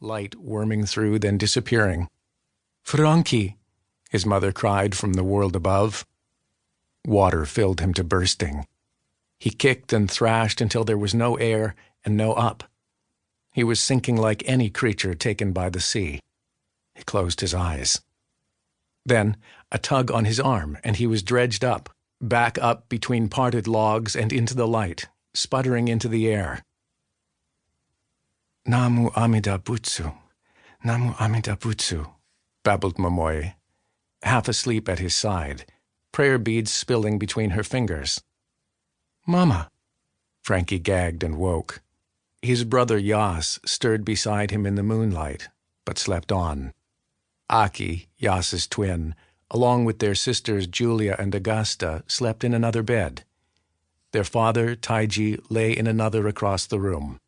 light worming through, then disappearing. "Frankie!" his mother cried from the world above. Water filled him to bursting. He kicked and thrashed until there was no air and no up. He was sinking like any creature taken by the sea. He closed his eyes. Then a tug on his arm, and he was dredged up, back up between parted logs and into the light, sputtering into the air. "Namu Amida Butsu, Namu Amida Butsu," babbled Momoe, half asleep at his side, prayer beads spilling between her fingers. "Mama!" Frankie gagged and woke. His brother Yas stirred beside him in the moonlight, but slept on. Aki, Yas's twin, along with their sisters Julia and Augusta, slept in another bed. Their father, Taiji, lay in another across the room.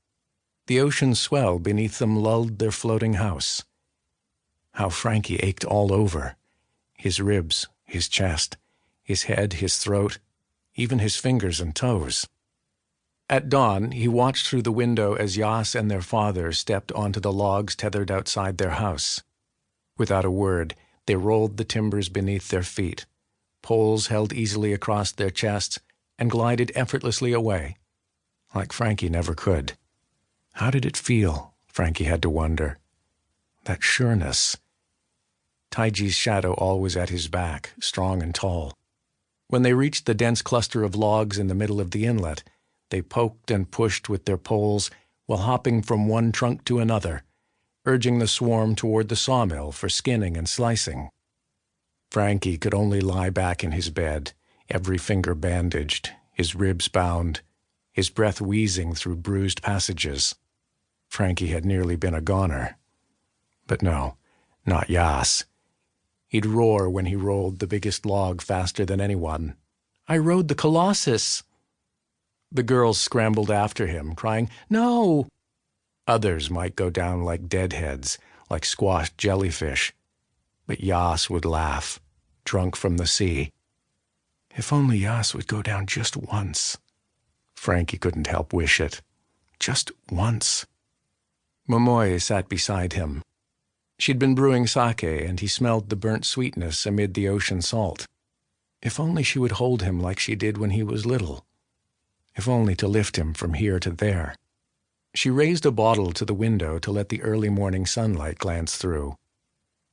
The ocean swell beneath them lulled their floating house. How Frankie ached all over. His ribs, his chest, his head, his throat, even his fingers and toes. At dawn, he watched through the window as Yas and their father stepped onto the logs tethered outside their house. Without a word, they rolled the timbers beneath their feet, poles held easily across their chests, and glided effortlessly away, like Frankie never could. How did it feel, Frankie had to wonder. That sureness. Taiji's shadow always at his back, strong and tall. When they reached the dense cluster of logs in the middle of the inlet, they poked and pushed with their poles while hopping from one trunk to another, urging the swarm toward the sawmill for skinning and slicing. Frankie could only lie back in his bed, every finger bandaged, his ribs bound, his breath wheezing through bruised passages. Frankie had nearly been a goner. But no, not Yas. He'd roar when he rolled the biggest log faster than anyone. "I rode the Colossus!" The girls scrambled after him, crying, "No!" Others might go down like deadheads, like squashed jellyfish. But Yas would laugh, drunk from the sea. If only Yas would go down just once. Frankie couldn't help wish it. Just once. Momoe sat beside him. She'd been brewing sake, and he smelled the burnt sweetness amid the ocean salt. If only she would hold him like she did when he was little. If only to lift him from here to there. She raised a bottle to the window to let the early morning sunlight glance through.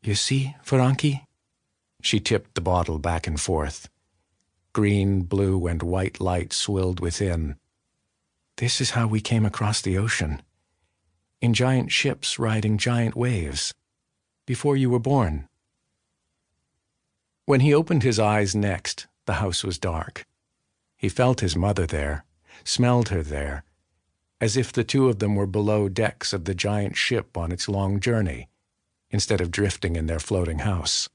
"You see, Frankie?" She tipped the bottle back and forth. Green, blue, and white light swilled within. "This is how we came across the ocean. In giant ships riding giant waves. Before you were born." When he opened his eyes next, the house was dark. He felt his mother there, smelled her there, as if the two of them were below decks of the giant ship on its long journey, instead of drifting in their floating house.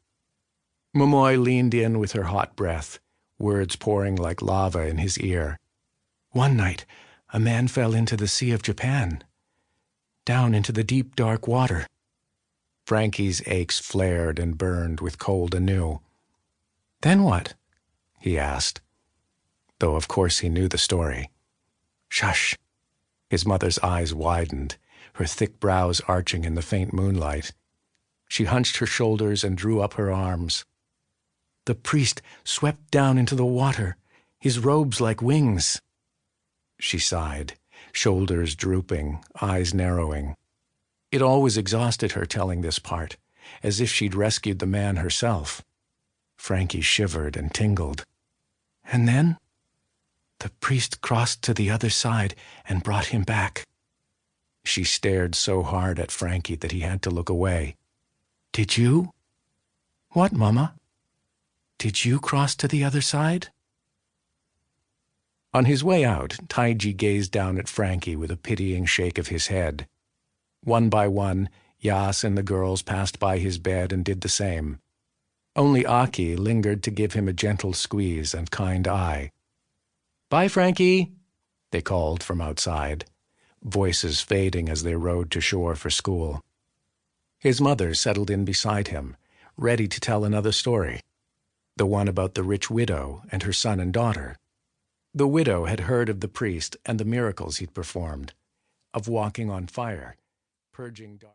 Momoe leaned in with her hot breath, words pouring like lava in his ear. "One night, a man fell into the Sea of Japan, down into the deep, dark water." Frankie's aches flared and burned with cold anew. "Then what?" he asked, though of course he knew the story. "Shush." His mother's eyes widened, her thick brows arching in the faint moonlight. She hunched her shoulders and drew up her arms. "The priest swept down into the water, his robes like wings." She sighed, shoulders drooping, eyes narrowing. It always exhausted her telling this part, as if she'd rescued the man herself. Frankie shivered and tingled. "And then? The priest crossed to the other side and brought him back." She stared so hard at Frankie that he had to look away. "Did you?" "What, Mama?" "Did you cross to the other side?" On his way out, Taiji gazed down at Frankie with a pitying shake of his head. One by one, Yas and the girls passed by his bed and did the same. Only Aki lingered to give him a gentle squeeze and kind eye. "Bye, Frankie," they called from outside, voices fading as they rowed to shore for school. His mother settled in beside him, ready to tell another story, the one about the rich widow and her son and daughter. The widow had heard of the priest and the miracles he'd performed, of walking on fire, purging dark.